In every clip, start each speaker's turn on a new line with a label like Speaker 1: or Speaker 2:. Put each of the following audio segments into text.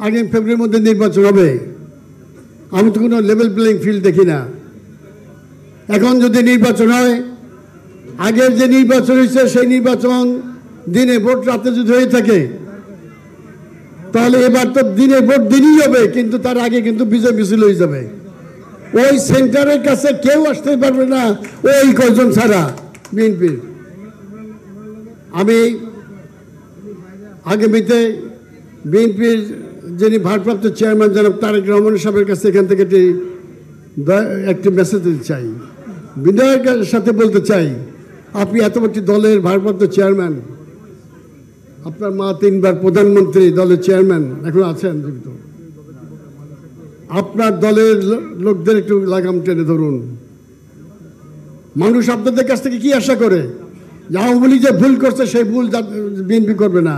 Speaker 1: আগামী ফেব্রুয়ারির মধ্যে নির্বাচন হবে। আমি তো কোনো লেভেল প্লেইং ফিল্ড দেখি না। এখন যদি নির্বাচন হয়, আগের যে নির্বাচন হয়েছে সেই নির্বাচন দিনে ভোট রাতে যদি হয়ে থাকে, তাহলে এবার তো দিনে ভোট দিনই হবে, কিন্তু তার আগে কিন্তু বিজয় মিছিল হয়ে যাবে। ওই সেন্টারের কাছে কেউ আসতে পারবে না ওই কয়জন ছাড়া বিএনপির। আমি আগামীতে বিএনপির যিনি ভারপ্রাপ্ত চেয়ারম্যান জনাব তারেক রহমান সাহেবের কাছে এখান থেকে একটি মেসেজ দিতে চাই, বিনয়ের সাথে বলতে চাই, আপনি এত বড় দলের ভারপ্রাপ্ত চেয়ারম্যান, আপনার মা 3 বার প্রধানমন্ত্রী, দলের চেয়ারম্যান এখন আছেন জীবিত। আপনার দলের লোকদের একটু লাগাম টেনে ধরুন। মানুষ আপনাদের কাছ থেকে কি আশা করে? আওয়ামী লীগ যে ভুল করছে সেই ভুল বিএনপি করবে না।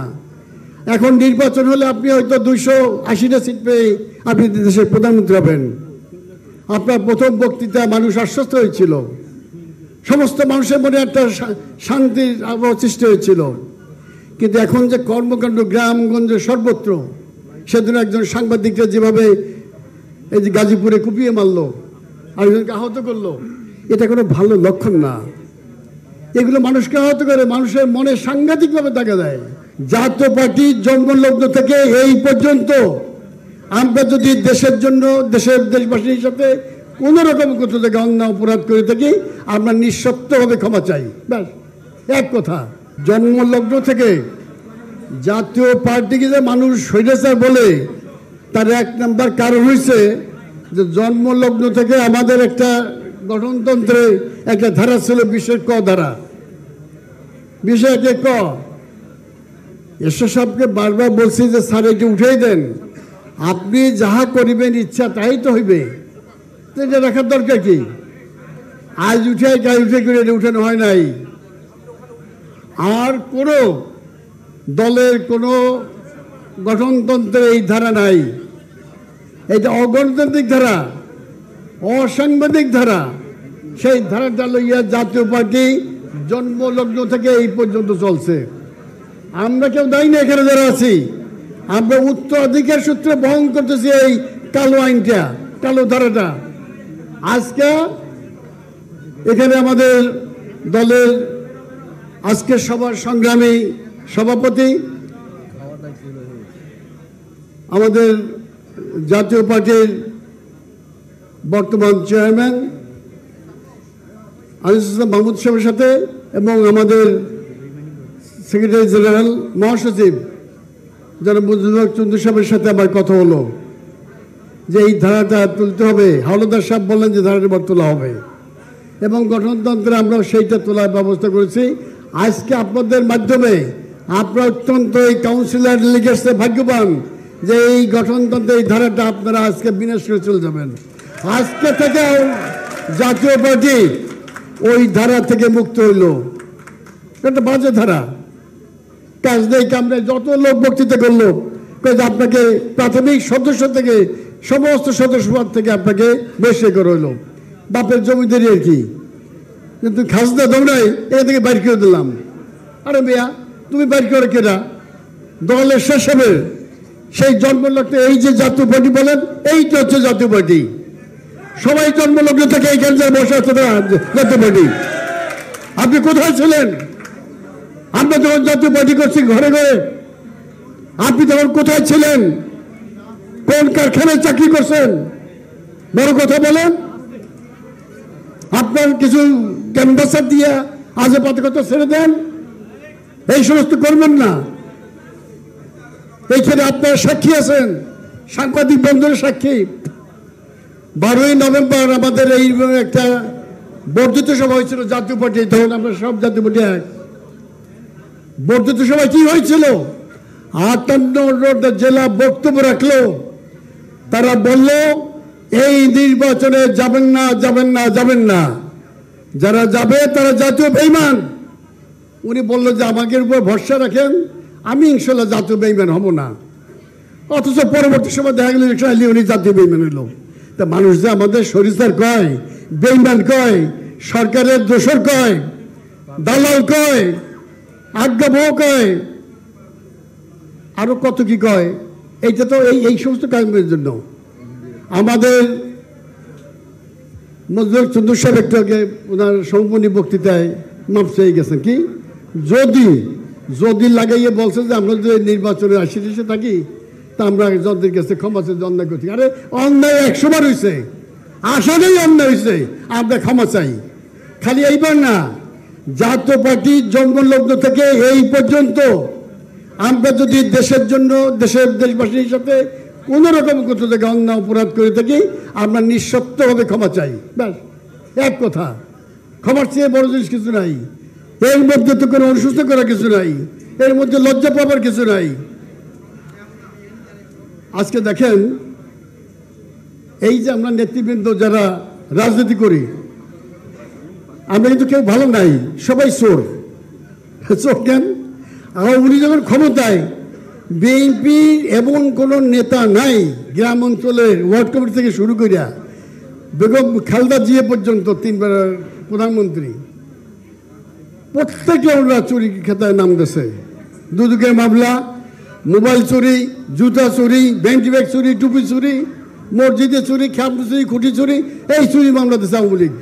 Speaker 1: এখন নির্বাচন হলে আপনি হয়তো 280টা সিট পেয়ে আপনি দেশের প্রধানমন্ত্রী হবেন। আপনার প্রথম বক্তৃতা মানুষ আশ্বস্ত হয়েছিল, সমস্ত মানুষের মনে একটা শান্তির আবহাওয়া সৃষ্টি হয়েছিল। কিন্তু এখন যে কর্মকাণ্ড গ্রামগঞ্জে সর্বত্র, সেদিন একজন সাংবাদিকরা যেভাবে এই যে গাজীপুরে কুপিয়ে মারলো, আরেকজনকে আহত করলো, এটা কোনো ভালো লক্ষণ না। এগুলো মানুষকে আহত করে, মানুষের মনে সাংঘাতিকভাবে দেখা দেয়। জাতীয় পার্টির জন্মলগ্ন থেকে এই পর্যন্ত আমরা যদি দেশের জন্য, দেশবাসীর সাথে কোনো রকম কোথাও থেকে অন্যায় অপরাধ করে থাকি, আমরা নিঃশর্তভাবে ক্ষমা চাই। ব্যাস, এক কথা। জন্মলগ্ন থেকে জাতীয় পার্টিকে যে মানুষ স্বৈরাচার বলে, তার 1 নম্বর কারণ হয়েছে যে জন্মলগ্ন থেকে আমাদের একটা গঠনতন্ত্রে একটা ধারা ছিল, বিশেষ ক ধারা। বিষয় ক, এরশাদ সাহেবকে বারবার বলছি যে স্যার এটি উঠেই দেন, আপনি যাহা করিবেন ইচ্ছা তাই তো হইবে, এটা রাখার দরকার কি? আজ উঠে গায়ে উঠে করে এটা উঠানো হয় নাই। আর কোনো দলের কোনো গঠনতন্ত্রে এই ধারা নাই। এটা অগণতান্ত্রিক ধারা, অসাংবিধানিক ধারা। সেই ধারাটা লইয়া জাতীয় পার্টি জন্মলগ্ন থেকে এই পর্যন্ত চলছে। আমরা কেউ দায়ী না, এখানে যারা আছি আমরা উত্তরাধিকার সূত্রে বহন করতেছি এই কালো আইনটা, কালো ধারাটা। আজকে এখানে আমাদের দলের আজকের সবার সংগ্রামী সভাপতি, আমাদের জাতীয় পার্টির বর্তমান চেয়ারম্যান আজিজ হাসান মাহমুদ সাহেবের সাথে এবং আমাদের সেক্রেটারি জেনারেল মহাসচিব যারা মুজিবুর চন্দ্র সাহেবের সাথে আমার কথা হলো যে এই ধারাটা তুলতে হবে। হাওলাদার সাহেব বললেন যে ধারাটা এবার তোলা হবে এবং গঠনতন্ত্রে আমরা সেইটা তোলার ব্যবস্থা করেছি। আজকে আপনাদের মাধ্যমে আপনারা অত্যন্ত এই কাউন্সিলর ডেলিগেটসে ভাগ্যবান যে এই গঠনতন্ত্রে এই ধারাটা আপনারা আজকে বিনাশ করে চলে যাবেন। আজকে থেকে জাতীয় পার্টি ওই ধারা থেকে মুক্ত হইল। একটা বাজে ধারা, কাজ নেই কামড়ে যত লোক বক্তৃতা করলো, আপনাকে প্রাথমিক সদস্য থেকে সমস্ত সদস্যপদ থেকে আপনাকে বেশি করে হইল, বাপের জমিদারি আর কি, কিন্তু খাজনা দৌড়াই এ থেকে বাইর করে দিলাম। আরে মেয়া, তুমি বাইর করে কেনা দলের শেষ হবে সেই জন্মলগ্ন। এই যে জাতীয় পার্টি বলেন, এইটা হচ্ছে জাতীয় পার্টি। সবাই জন্মলগ্ন থেকে এইখানে যা বসে আছে জাতীয় পার্টি। আপনি কোথায় ছিলেন? আমরা যখন জাতীয় পার্টি করছি ঘরে ঘরে, আপনি তখন কোথায় ছিলেন? কোন কারখানায় চাকরি করছেন? বড় কথা বলেন। আপনার কিছু ক্যানভাসার দিয়ে আজে পাতে কথা ছেড়ে দেন, এই সমস্ত করবেন না। এইখানে আপনারা সাক্ষী আছেন, সাংবাদিক বন্ধুরা সাক্ষী। 12ই নভেম্বর আমাদের এই একটা বর্ধিত সভা হয়েছিল জাতীয় পার্টি, তখন আমরা সব জাতীয় পার্টি এক। বর্ধিত সভায় কি হয়েছিল? 58 জেলা বক্তব্য রাখলো। তারা বলল এই নির্বাচনে যাবেন না, যাবেন না, যাবেন না। যারা যাবে তারা জাতীয় বেঈমান। উনি বললো যে আমাদের উপর ভরসা রাখেন, আমি ইনশাল্লাহ জাতীয় বেঈমান হব না। অথচ পরবর্তী সময় দেখা গেল ইলেকশন আইলে উনি জাতীয় বেঈমান হইল। তা মানুষ যে আমাদের সরিষার কয়, বেঈমান কয়, সরকারের দোসর কয়, দালাল কয়, আজ্ঞাবহ কয়, আরো কত কি কয়, এইটা তো এই সমস্ত কাজের জন্য আমাদের মজদুর চন্দ্র সাহেব একটু আগে ওনার সমাপনী বক্তৃতায় মাপ চেয়ে গেছেন কি যদি লাগাইয়ে বলছে যে আমরা যদি নির্বাচনে আসে থাকি তা আমরা জনদের কাছে ক্ষমা চাই অন্যায় করছি। আরে অন্যায় 100 বার হয়েছে, আসলেই অন্যায় হয়েছে, আমরা ক্ষমা চাই। খালি এইবার না, জাতীয় পার্টির জন্মলগ্ন থেকে এই পর্যন্ত আমরা যদি দেশের জন্য দেশবাসীর সাথে কোনো রকম কোথাও থেকে অন্যায় অপরাধ করে থাকি আমরা নিঃশর্তভাবে ক্ষমা চাই। ব্যাস এক কথা, ক্ষমার চেয়ে বড় জিনিস কিছু নাই। এর মধ্যে তো কোনো অনুশোচনা করার কিছু নাই, এর মধ্যে লজ্জা পাবার কিছু নাই। আজকে দেখেন এই যে আমরা নেতৃবৃন্দ যারা রাজনীতি করি আমরা কিন্তু কেউ ভালো নাই, সবাই চোর। কেন? আওয়ামী লীগ যখন ক্ষমতায়, বিএনপি এমন কোনো নেতা নাই গ্রাম অঞ্চলের ওয়ার্ড কমিটি থেকে শুরু করিয়া বেগম খালেদা জিয়া পর্যন্ত 3 বার প্রধানমন্ত্রী, প্রত্যেকে আমরা চুরি খেতায় নাম দিয়েছে। দুদকের মামলা, মোবাইল চুরি, জুতা চুরি, ব্যাংক ব্যাগ চুরি, টুপি চুরি, মসজিদে চুরি, খ্যাপ চুরি, খুঁটি চুরি, এই চুরি মামলা দিয়েছে আওয়ামী লীগ।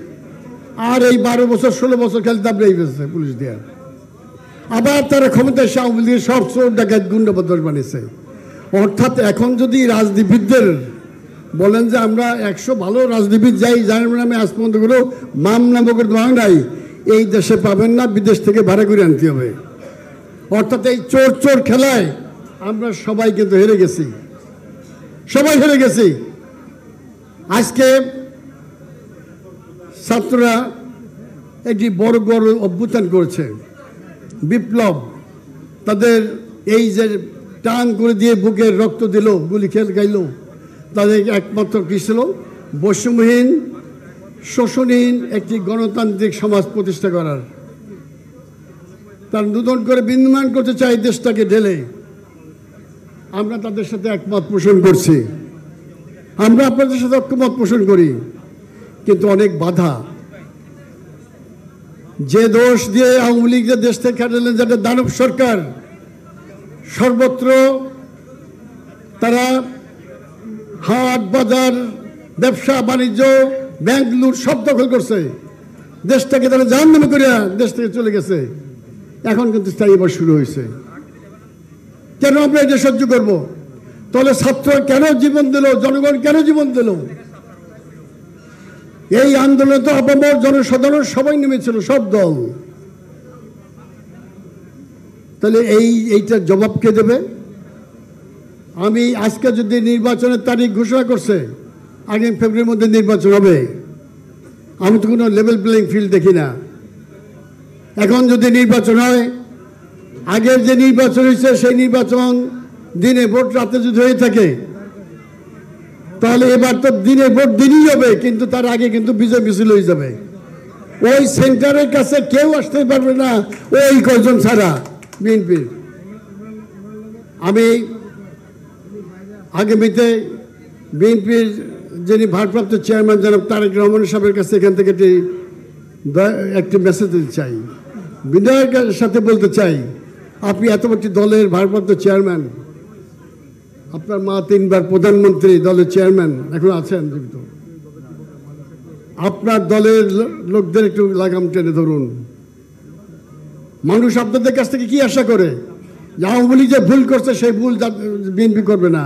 Speaker 1: আর এই 12 বছর 16 বছর খেলে দাবড়াই ফেলছে পুলিশ দিয়ে। আবার তারা ক্ষমতায় এসে আওয়ামী লীগের সব চোর ডাকাত গুন্ডা বদল বানিয়েছে। অর্থাৎ এখন যদি রাজনীতিবিদদের বলেন যে আমরা 100 ভালো রাজনীতিবিদ যাই যার নামে আজ পর্যন্ত কোনো মামলা মোকদ্দমা নাই, এই দেশে পাবেন না, বিদেশ থেকে ভাড়া করে আনতে হবে। অর্থাৎ এই চোর খেলায় আমরা সবাই কিন্তু হেরে গেছি, সবাই হেরে গেছি। আজকে ছাত্ররা একটি বড় অভ্যুত্থান করেছে, বিপ্লব। তাদের এই যে টান করে দিয়ে বুকের রক্ত দিল, গুলি গাইল, তাদের একমাত্র কি ছিল? বৈষম্যহীন, শোষণহীন একটি গণতান্ত্রিক সমাজ প্রতিষ্ঠা করার। তার নূতন করে বিনির্মাণ করতে চাই দেশটাকে ঢেলে। আমরা তাদের সাথে একমত পোষণ করছি, আমরা আপনাদের সাথে ঐক্যমত পোষণ করি, কিন্তু অনেক বাধা। যে দোষ দিয়ে আওয়ামী লীগ যে দেশ থেকে কাটালেন, যেটা দানব সরকার, সর্বত্র তারা হাট বাজার, ব্যবসা বাণিজ্য, ব্যাংক লুট সব দখল করছে। দেশটাকে তারা জাহান্নামে করিয়া দেশ থেকে চলে গেছে। এখন কিন্তু তাই এবার শুরু হয়েছে। কেন আমরা এটা সহ্য করব? তাহলে ছাত্র কেন জীবন দিল, জনগণ কেন জীবন দিল? এই আন্দোলনে তো আপামর জনসাধারণ সবাই নেমেছিল, সব দল। তাহলে এইটার জবাব কে দেবে? আমি আজকে যদি নির্বাচনের তারিখ ঘোষণা করছে আগামী ফেব্রুয়ারির মধ্যে নির্বাচন হবে, আমি তো কোনো লেভেল প্লেইং ফিল্ড দেখি না। এখন যদি নির্বাচন হয়, আগের যে নির্বাচন হয়েছে সেই নির্বাচন দিনে ভোট রাতে যদি হয়ে থাকে, তাহলে এবার তো দিনে ভোট দিনই হবে, কিন্তু তার আগে কিন্তু বিজয় মিছিল হয়ে যাবে। ওই সেন্টারের কাছে কেউ আসতে পারবে না ওই কয়জন ছাড়া বিএনপির। আমি আগামীতে বিএনপির যিনি ভারপ্রাপ্ত চেয়ারম্যান জনাব তারেক রহমান সাহেবের কাছে এখান থেকে একটি মেসেজ দিতে চাই, বিনয়ের সাথে বলতে চাই, আপনি এত বড় দলের ভারপ্রাপ্ত চেয়ারম্যান, আপনার মা 3 বার প্রধানমন্ত্রী, দলের চেয়ারম্যান এখন আছেন জীবিত। আপনার দলের লোকদের একটু লাগাম টেনে ধরুন। মানুষ আপনাদের কাছ থেকে কি আশা করে? আওয়ামী লীগ যে ভুল করছে সেই ভুল বিএনপি করবে না।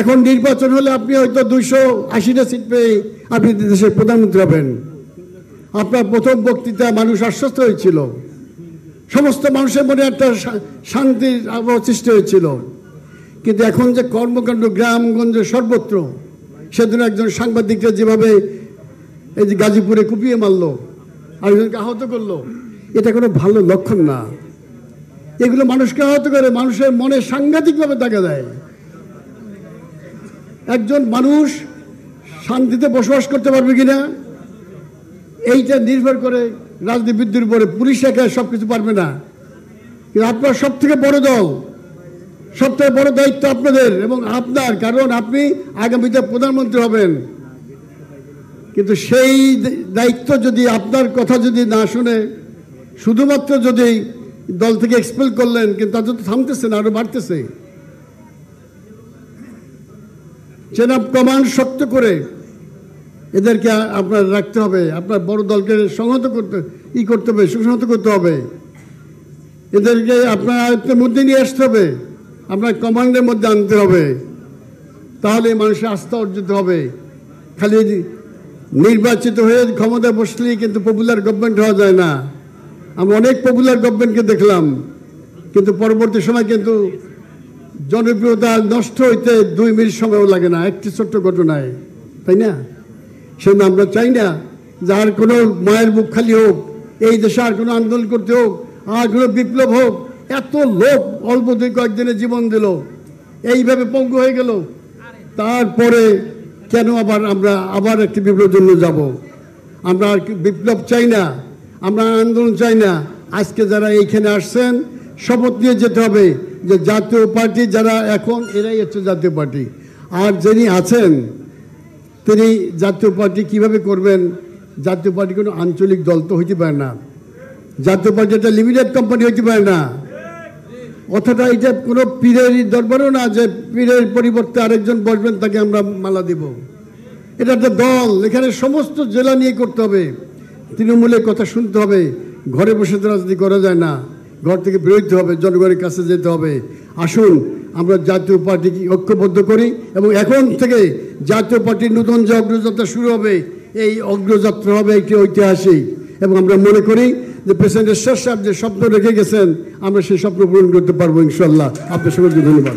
Speaker 1: এখন নির্বাচন হলে আপনি হয়তো 280টা সিট পেয়ে আপনি দেশের প্রধানমন্ত্রী হবেন। আপনার প্রথম বক্তৃতা মানুষ আশ্বস্ত হয়েছিল, সমস্ত মানুষের মনে একটা শান্তির আবহাওয়া সৃষ্টি হয়েছিল। কিন্তু এখন যে কর্মকাণ্ড গ্রামগঞ্জে সর্বত্র, সেদিন একজন সাংবাদিকরা যেভাবে এই যে গাজীপুরে কুপিয়ে মারলো, আরেকজনকে আহত করলো, এটা কোনো ভালো লক্ষণ না। এগুলো মানুষকে আহত করে, মানুষের মনে সাংঘাতিকভাবে দাগা দেয়। একজন মানুষ শান্তিতে বসবাস করতে পারবে কিনা এইটা নির্ভর করে রাজনীতিবিদদের উপরে। পুলিশ একা সব কিছু পারবে না, কিন্তু আপনার সব থেকে বড় দল, সব থেকে বড় দায়িত্ব আপনাদের এবং আপনার, কারণ আপনি আগামীতে প্রধানমন্ত্রী হবেন। কিন্তু সেই দায়িত্ব যদি আপনার কথা যদি না শুনে শুধুমাত্র যদি দল থেকে এক্সপেল করলেন, কিন্তু তাদের তো থামতেছে না, আরো বাড়তেছে। চেন অফ কমান্ড শক্ত করে এদেরকে আপনার রাখতে হবে, আপনার বড় দলকে সংহত করতে হবে, সুসংহত করতে হবে, এদেরকে আপনার আয়ত্তের মধ্যে নিয়ে আসতে হবে, আপনার কমান্ডের মধ্যে আনতে হবে, তাহলে মানুষের আস্থা অর্জিত হবে। খালি নির্বাচিত হয়ে ক্ষমতায় বসলেই কিন্তু পপুলার গভর্নমেন্ট হওয়া যায় না। আমরা অনেক পপুলার গভর্নমেন্টকে দেখলাম, কিন্তু পরবর্তী সময় কিন্তু জনপ্রিয়তা নষ্ট হইতে 2 মিনিট সময়ও লাগে না একটি ছোট্ট ঘটনায়, তাই না? সেজন্য আমরা চাই না যে আর কোনো মায়ের বুক খালি হোক, এই দেশে আর কোনো আন্দোলন করতে হোক, আর কোনো বিপ্লব হোক। এত লোক অল্প কয়েকদিনে জীবন দিল, এইভাবে পঙ্গু হয়ে গেল, তারপরে কেন আমরা আবার একটি বিপ্লবের জন্য যাব? আমরা আর বিপ্লব চাই না, আমরা আন্দোলন চাই না। আজকে যারা এইখানে আসছেন শপথ নিয়ে যেতে হবে যে জাতীয় পার্টি যারা এখন, এরাই হচ্ছে জাতীয় পার্টি। আর যিনি আছেন তিনি জাতীয় পার্টি কিভাবে করবেন? জাতীয় পার্টি কোনো আঞ্চলিক দল তো হইতে পারে না, জাতীয় পার্টি একটা লিমিটেড কোম্পানি হইতে পারে না, অথবা এটা কোনো পীরের দরবারও না যে পীরের পরিবর্তে আরেকজন বসবেন তাকে আমরা মালা দিব। এটা একটা দল, এখানে সমস্ত জেলা নিয়ে করতে হবে, তৃণমূলের কথা শুনতে হবে। ঘরে বসে তো রাজনীতি করা যায় না, ঘর থেকে বেরোতে হবে, জনগণের কাছে যেতে হবে। আসুন আমরা জাতীয় পার্টিকে ঐক্যবদ্ধ করি এবং এখন থেকে জাতীয় পার্টির নতুন যে অগ্রযাত্রা শুরু হবে, এই অগ্রযাত্রা হবে একটি ঐতিহাসিক। এবং আমরা মনে করি যে প্রেসিডেন্ট এরশাদ সাহেব যে স্বপ্ন রেখে গেছেন, আমরা সেই স্বপ্ন পূরণ করতে পারবো ইনশাল্লাহ। আপনার সকলকে ধন্যবাদ।